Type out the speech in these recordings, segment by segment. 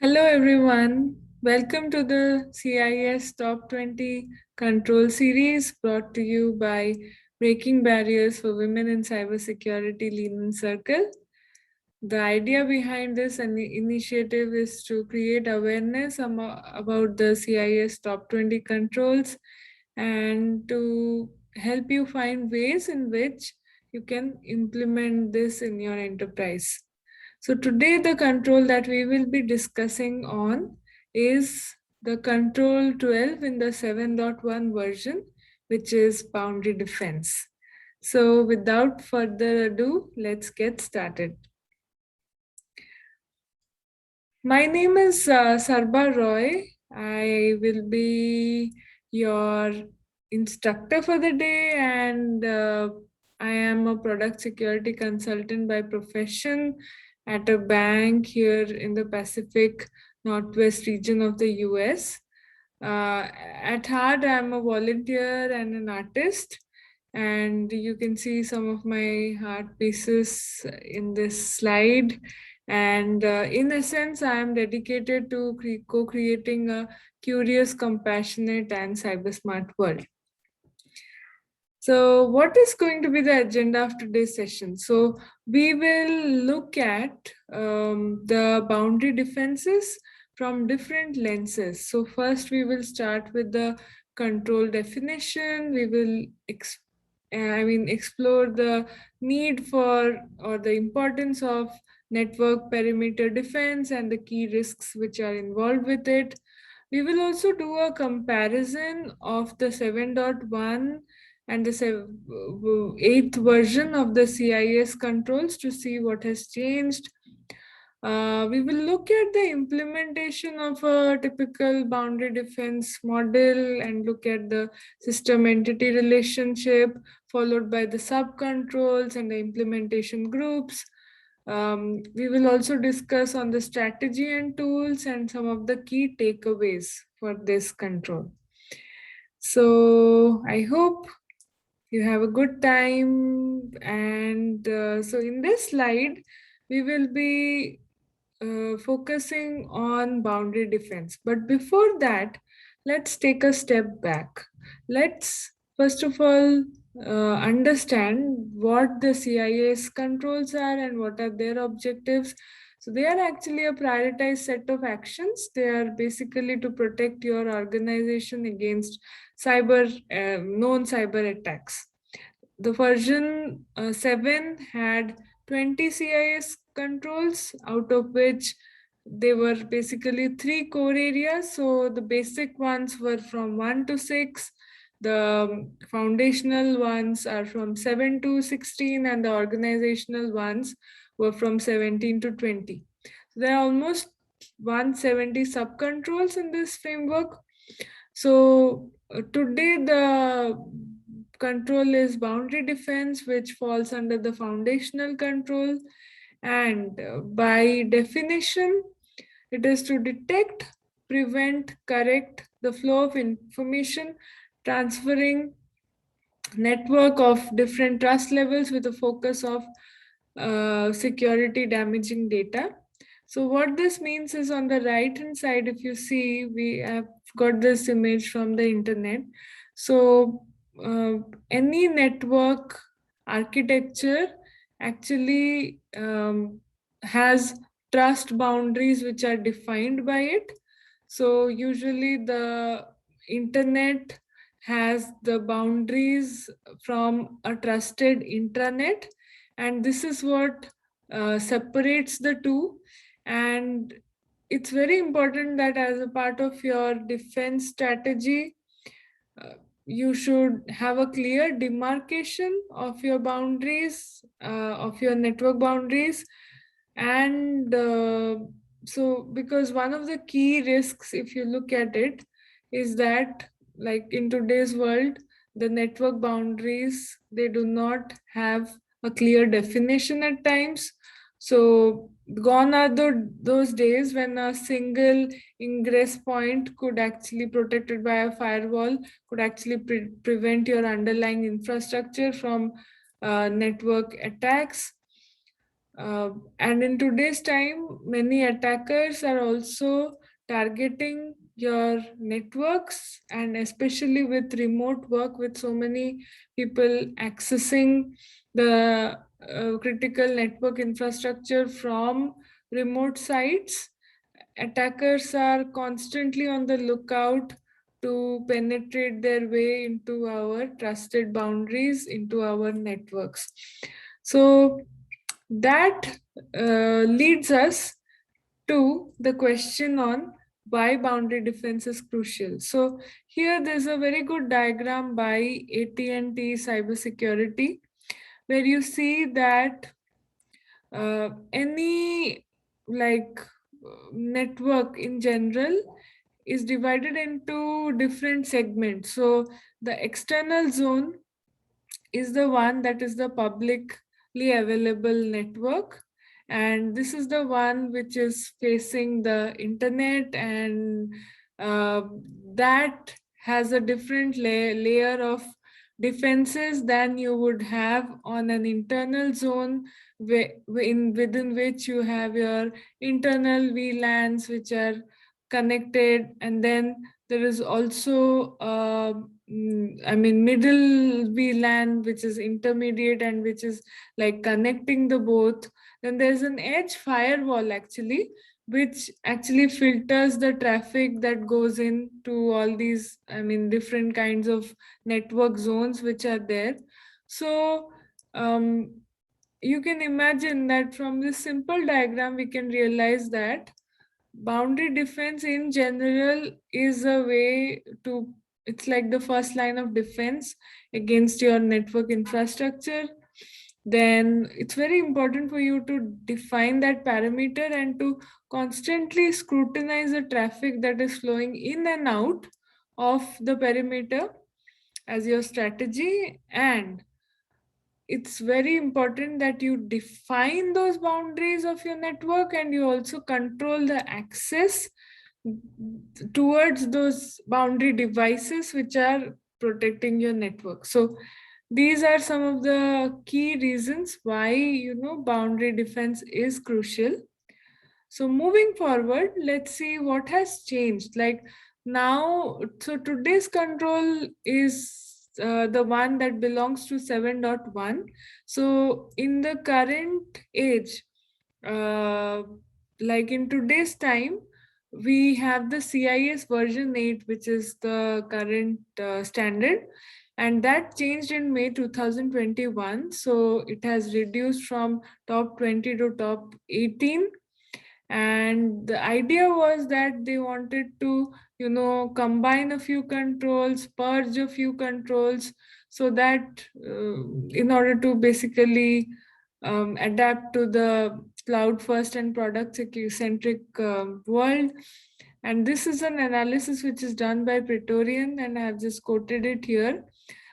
Hello everyone, welcome to the CIS Top 20 Control Series brought to you by Breaking Barriers for Women in Cybersecurity Lean Circle. The idea behind this initiative is to create awareness about the CIS Top 20 controls and to help you find ways in which you can implement this in your enterprise. So today the control that we will be discussing on is the control 12 in the 7.1 version, which is boundary defense. So without further ado, let's get started. My name is Sarba Roy. I will be your instructor for the day, and I am a product security consultant by profession at a bank here in the Pacific Northwest region of the US. At heart, I'm a volunteer and an artist, and you can see some of my art pieces in this slide. And in essence, I am dedicated to co-creating a curious, compassionate, and cyber smart world. So what is going to be the agenda of today's session? So we will look at the boundary defenses from different lenses. So first we will start with the control definition. We will explore the need for or the importance of network perimeter defense and the key risks which are involved with it. We will also do a comparison of the 7.1 and the eighth version of the CIS controls to see what has changed. We will look at the implementation of a typical boundary defense model and look at the system entity relationship, followed by the sub-controls and the implementation groups. We will also discuss on the strategy and tools and some of the key takeaways for this control. So I hope you have a good time. And so in this slide, we will be focusing on boundary defense. But before that, let's take a step back. Let's first of all understand what the CIS controls are and what are their objectives. So they are actually a prioritized set of actions. They are basically to protect your organization against known cyber attacks. The version 7 had 20 CIS controls, out of which they were basically 3 core areas. So the basic ones were from 1 to 6, the foundational ones are from 7 to 16, and the organizational ones were from 17 to 20. So there are almost 170 sub-controls in this framework. So today the control is boundary defense, which falls under the foundational control. And by definition, it is to detect, prevent, correct the flow of information transferring network of different trust levels with a focus of security damaging data. So what this means is on the right hand side, if you see, we have got this image from the internet. So any network architecture actually has trust boundaries which are defined by it. So usually the internet has the boundaries from a trusted intranet, and this is what separates the two. And it's very important that as a part of your defense strategy, you should have a clear demarcation of your boundaries, of your network boundaries. And so because one of the key risks, if you look at it, is that like in today's world, the network boundaries, they do not have a clear definition at times. So gone are those days when a single ingress point could actually, protected by a firewall, could actually prevent your underlying infrastructure from network attacks. And in today's time, many attackers are also targeting your networks, and especially with remote work, with so many people accessing the critical network infrastructure from remote sites. Attackers are constantly on the lookout to penetrate their way into our trusted boundaries, into our networks. So that leads us to the question on why boundary defense is crucial. So here there's a very good diagram by AT&T Cybersecurity, where you see that any like network in general is divided into different segments. So the external zone is the one that is the publicly available network, and this is the one which is facing the internet, and uh, that has a different layer of defenses than you would have on an internal zone, within which you have your internal VLANs which are connected, and then there is also I mean middle VLAN which is intermediate and which is like connecting the both. Then there's an edge firewall actually, which actually filters the traffic that goes into all these, I mean, different kinds of network zones which are there. So you can imagine that from this simple diagram we can realize that boundary defense in general is a way to, it's like the first line of defense against your network infrastructure. Then it's very important for you to define that parameter and to constantly scrutinize the traffic that is flowing in and out of the perimeter as your strategy. And it's very important that you define those boundaries of your network, and you also control the access towards those boundary devices which are protecting your network. So these are some of the key reasons why, you know, boundary defense is crucial. So moving forward, let's see what has changed. Like now, so today's control is the one that belongs to 7.1. So in the current age, uh, like in today's time, we have the CIS version 8, which is the current standard, and that changed in May 2021. So it has reduced from top 20 to top 18, and the idea was that they wanted to, you know, combine a few controls, purge a few controls, so that in order to basically adapt to the cloud first and product centric world. And this is an analysis which is done by Praetorian, and I have just quoted it here.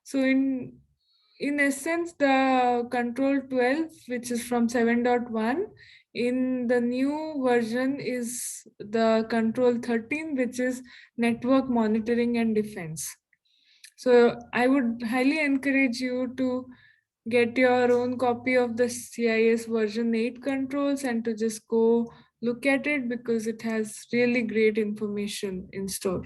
So in essence, the control 12, which is from 7.1, in the new version is the control 13, which is network monitoring and defense. So I would highly encourage you to get your own copy of the CIS version 8 controls and to just go look at it, because it has really great information in store.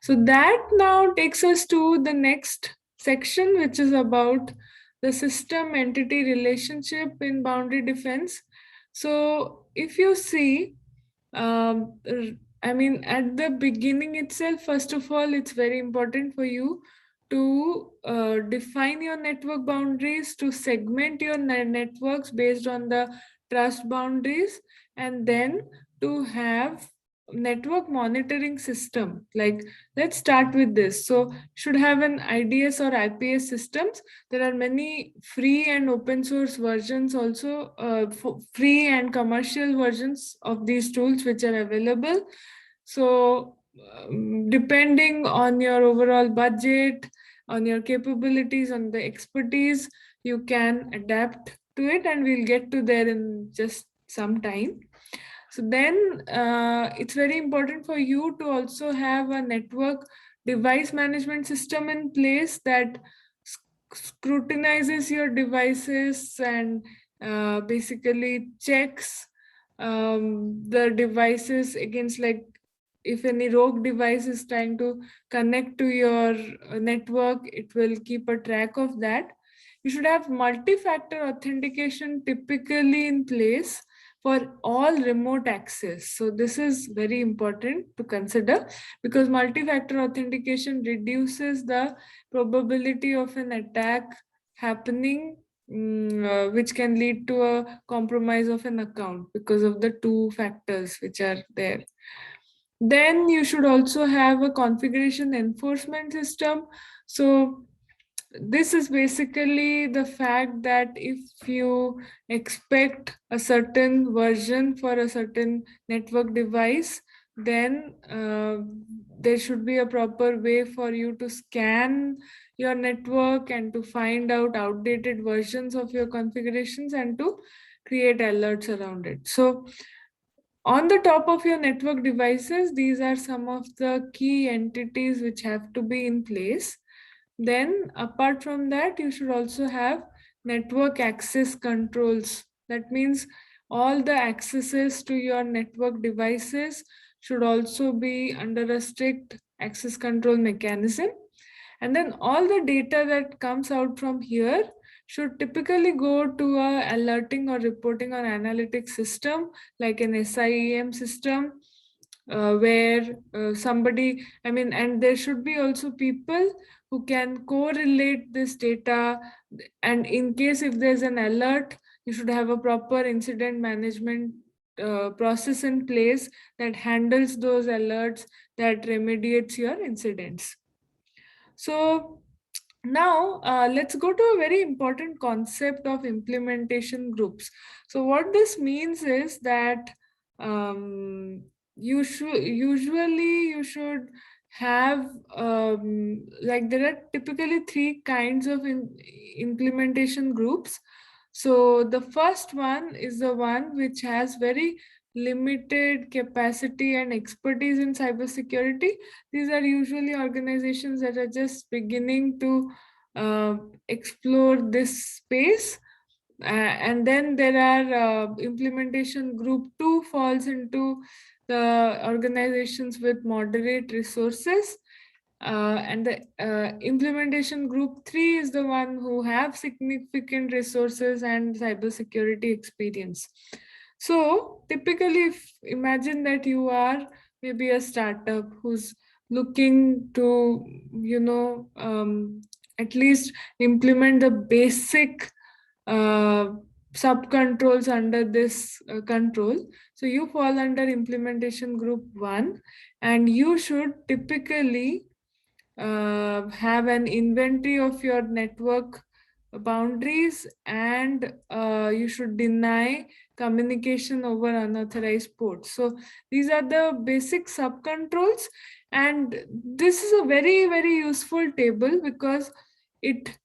So that now takes us to the next section, which is about the system entity relationship in boundary defense. So if you see, um, I mean, at the beginning itself, first of all, it's very important for you to define your network boundaries, to segment your networks based on the trust boundaries, and then to have network monitoring system. Like, let's start with this. So should have an IDS or IPS systems. There are many free and open source versions also, free and commercial versions of these tools which are available. So depending on your overall budget, on your capabilities, on the expertise, you can adapt to it, and we'll get to there in just some time. So then it's very important for you to also have a network device management system in place that scrutinizes your devices and basically checks the devices against, like, if any rogue device is trying to connect to your network, it will keep a track of that. You should have multi-factor authentication typically in place for all remote access. So this is very important to consider, because multi-factor authentication reduces the probability of an attack happening, which can lead to a compromise of an account because of the two factors which are there. Then you should also have a configuration enforcement system. So this is basically the fact that if you expect a certain version for a certain network device, then there should be a proper way for you to scan your network and to find out outdated versions of your configurations and to create alerts around it. So on the top of your network devices, these are some of the key entities which have to be in place. Then, apart from that, you should also have network access controls. That means all the accesses to your network devices should also be under a strict access control mechanism. And then all the data that comes out from here should typically go to a alerting or reporting or analytics system like an SIEM system, where somebody, I mean, and there should be also people who can correlate this data. And in case if there's an alert, you should have a proper incident management process in place that handles those alerts, that remediates your incidents. So now let's go to a very important concept of implementation groups. So what this means is that you should have, like, there are typically three kinds of implementation groups. So the first one is the one which has very limited capacity and expertise in cybersecurity. These are usually organizations that are just beginning to explore this space. And then there are implementation group 2 falls into the organizations with moderate resources. And the implementation group 3 is the one who have significant resources and cybersecurity experience. So typically, if imagine that you are maybe a startup who's looking to, at least implement the basic uh, sub controls under this control. So you fall under implementation group 1, and you should typically have an inventory of your network boundaries, and you should deny communication over unauthorized ports. So these are the basic sub controls, and this is a very, very useful table because it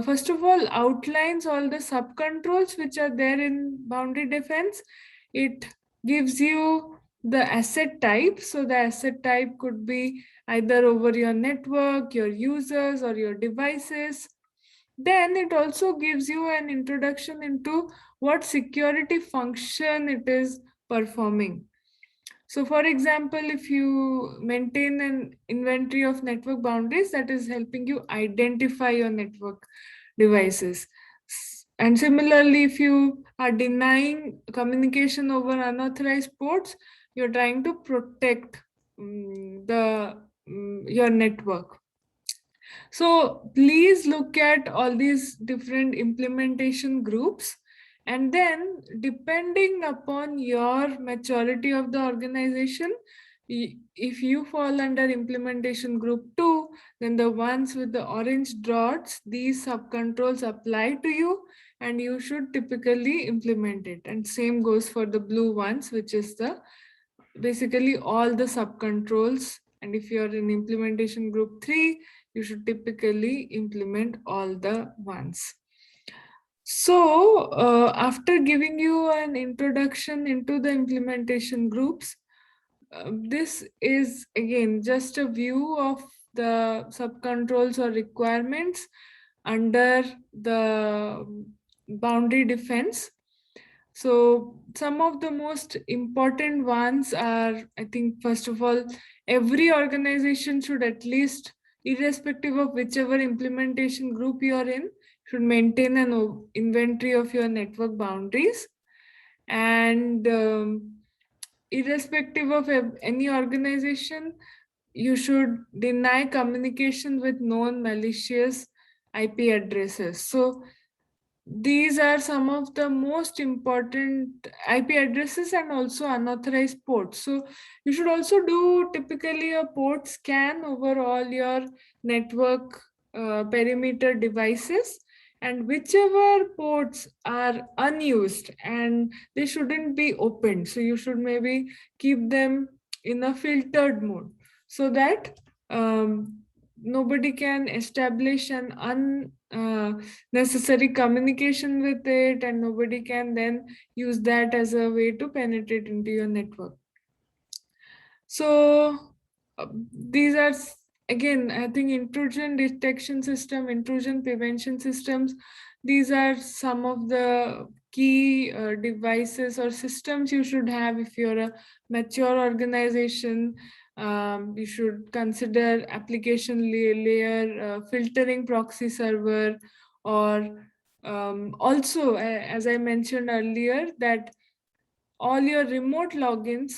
first of all outlines all the sub controls which are there in boundary defense. It gives you the asset type. So the asset type could be either over your network, your users, or your devices. Then it also gives you an introduction into what security function it is performing. So for example, if you maintain an inventory of network boundaries, that is helping you identify your network devices. And similarly, if you are denying communication over unauthorized ports, you're trying to protect your network. So please look at all these different implementation groups, and then depending upon your maturity of the organization, if you fall under implementation group 2, then the ones with the orange dots, these subcontrols apply to you, and you should typically implement it. And same goes for the blue ones, which is the basically all the subcontrols. And if you're in implementation group 3, you should typically implement all the ones. So after giving you an introduction into the implementation groups, this is again just a view of the subcontrols or requirements under the boundary defense. So some of the most important ones are, I think, first of all, every organization should at least, irrespective of whichever implementation group you're in, should maintain an inventory of your network boundaries. And irrespective of any organization, you should deny communication with known malicious IP addresses. So these are some of the most important IP addresses and also unauthorized ports. So you should also do typically a port scan over all your network perimeter devices, and whichever ports are unused and they shouldn't be opened, so you should maybe keep them in a filtered mode so that nobody can establish an necessary communication with it, and nobody can then use that as a way to penetrate into your network. So these are, again, I think, intrusion detection system, intrusion prevention systems. These are some of the key devices or systems you should have if you're a mature organization. You should consider application layer, filtering proxy server, or also, as I mentioned earlier, that all your remote logins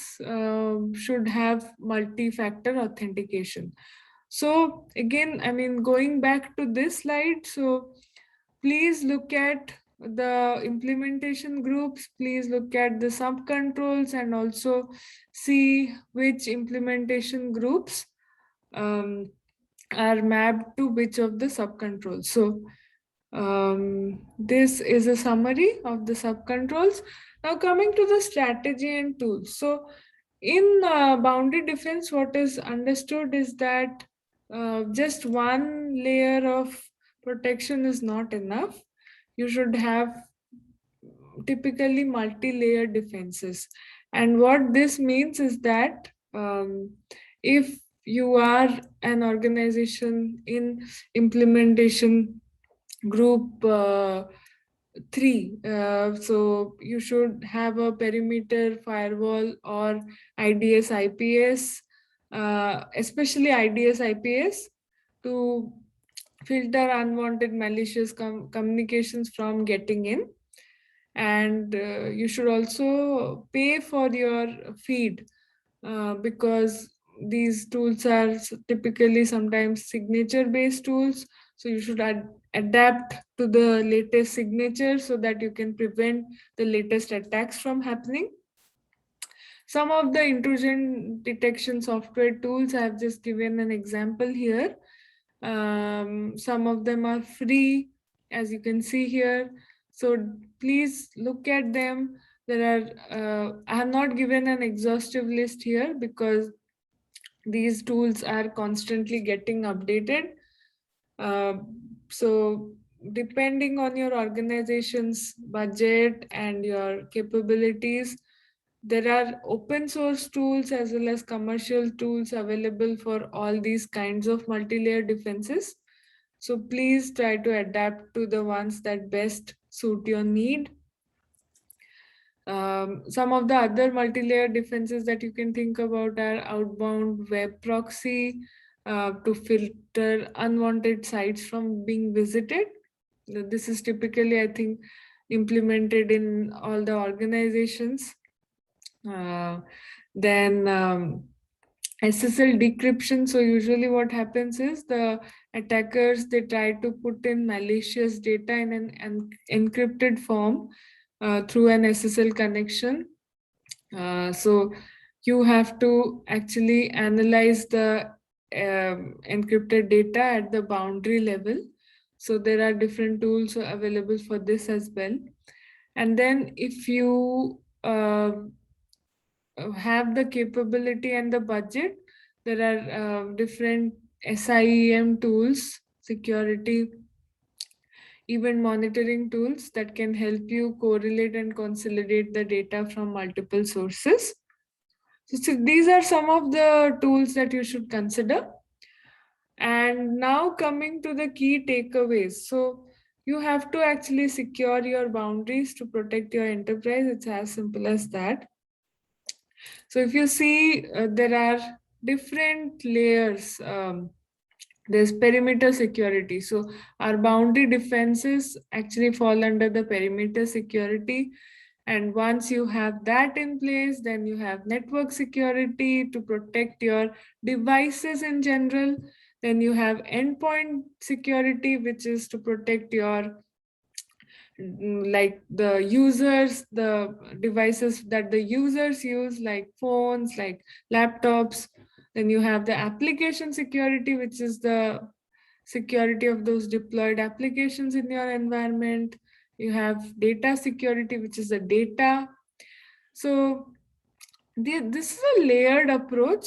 should have multi-factor authentication. So again, I mean, going back to this slide, so please look at the implementation groups, please look at the sub-controls, and also see which implementation groups are mapped to which of the sub-controls. So this is a summary of the sub-controls. Now coming to the strategy and tools. So in boundary defense, what is understood is that just one layer of protection is not enough. You should have typically multi-layer defenses. And what this means is that if you are an organization in implementation group 3, so you should have a perimeter firewall or IDS IPS, especially IDS IPS, to filter unwanted malicious communications from getting in. And you should also pay for your feed, because these tools are typically sometimes signature based tools, so you should adapt to the latest signature so that you can prevent the latest attacks from happening. Some of the intrusion detection software tools, I have just given an example here. Some of them are free, as you can see here. So please look at them. There are, I have not given an exhaustive list here because these tools are constantly getting updated. So depending on your organization's budget and your capabilities, there are open source tools as well as commercial tools available for all these kinds of multi-layer defenses. So please try to adapt to the ones that best suit your need. Some of the other multi-layer defenses that you can think about are outbound web proxy to filter unwanted sites from being visited. This is typically, I think, implemented in all the organizations. Then SSL decryption. So usually what happens is the attackers, they try to put in malicious data in an encrypted form through an SSL connection. So you have to actually analyze the encrypted data at the boundary level. So there are different tools available for this as well. And then if you have the capability and the budget, there are different SIEM tools, security event monitoring tools, that can help you correlate and consolidate the data from multiple sources. So these are some of the tools that you should consider. And now coming to the key takeaways. So you have to actually secure your boundaries to protect your enterprise. It's as simple as that. So if you see, there are different layers. There's perimeter security. So our boundary defenses actually fall under the perimeter security. And once you have that in place, then you have network security to protect your devices in general. Then you have endpoint security, which is to protect your like the users, the devices that the users use, like phones, like laptops. Then you have the application security, which is the security of those deployed applications in your environment. You have data security, which is the data. So this is a layered approach,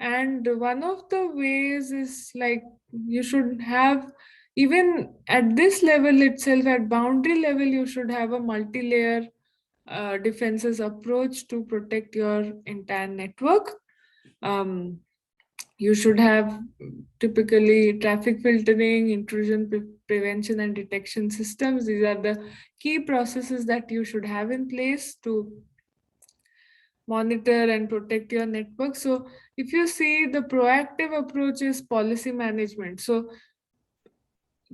and one of the ways is like you should have, even at this level itself, at boundary level, you should have a multi-layer defenses approach to protect your entire network. um, you should have typically traffic filtering, intrusion prevention and detection systems. These are the key processes that you should have in place to monitor and protect your network. So if you see, the proactive approach is policy management. So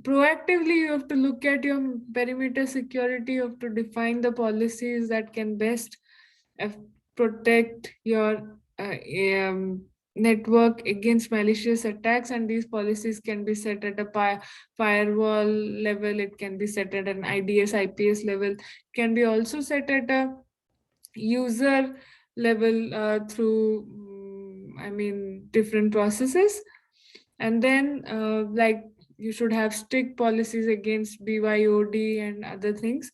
proactively, you have to look at your perimeter security. You have to define the policies that can best uh, protect your network against malicious attacks. And these policies can be set at a firewall level, it can be set at an IDS IPS level, can be also set at a user level through different processes. And then like you should have strict policies against BYOD and other things.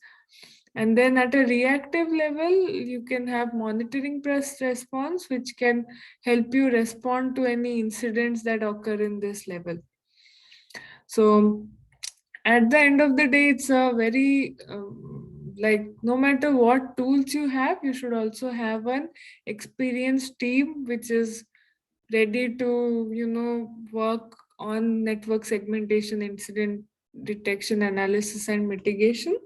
And then at a reactive level, you can have monitoring press response, which can help you respond to any incidents that occur in this level. So at the end of the day, it's a very like no matter what tools you have, you should also have an experienced team which is ready to work on network segmentation, incident detection, analysis and mitigation.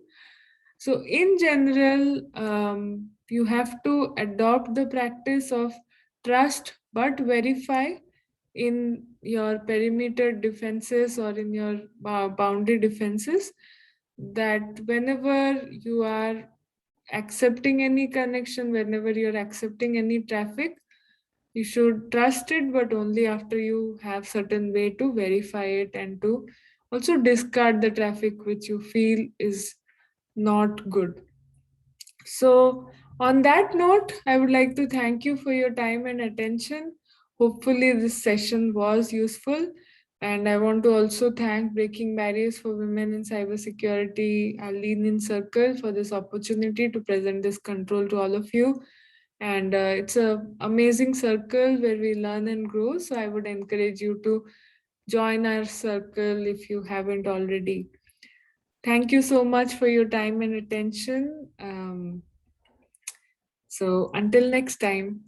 So in general, you have to adopt the practice of trust but verify in your perimeter defenses or in your boundary defenses, that whenever you are accepting any connection, whenever you're accepting any traffic, you should trust it, but only after you have certain way to verify it, and to also discard the traffic which you feel is not good. So, on that note, I would like to thank you for your time and attention. Hopefully, this session was useful. And I want to also thank Breaking Barriers for Women in Cybersecurity, Lean in Circle, for this opportunity to present this control to all of you. And it's an amazing circle where we learn and grow. So I would encourage you to join our circle if you haven't already. Thank you so much for your time and attention. So until next time.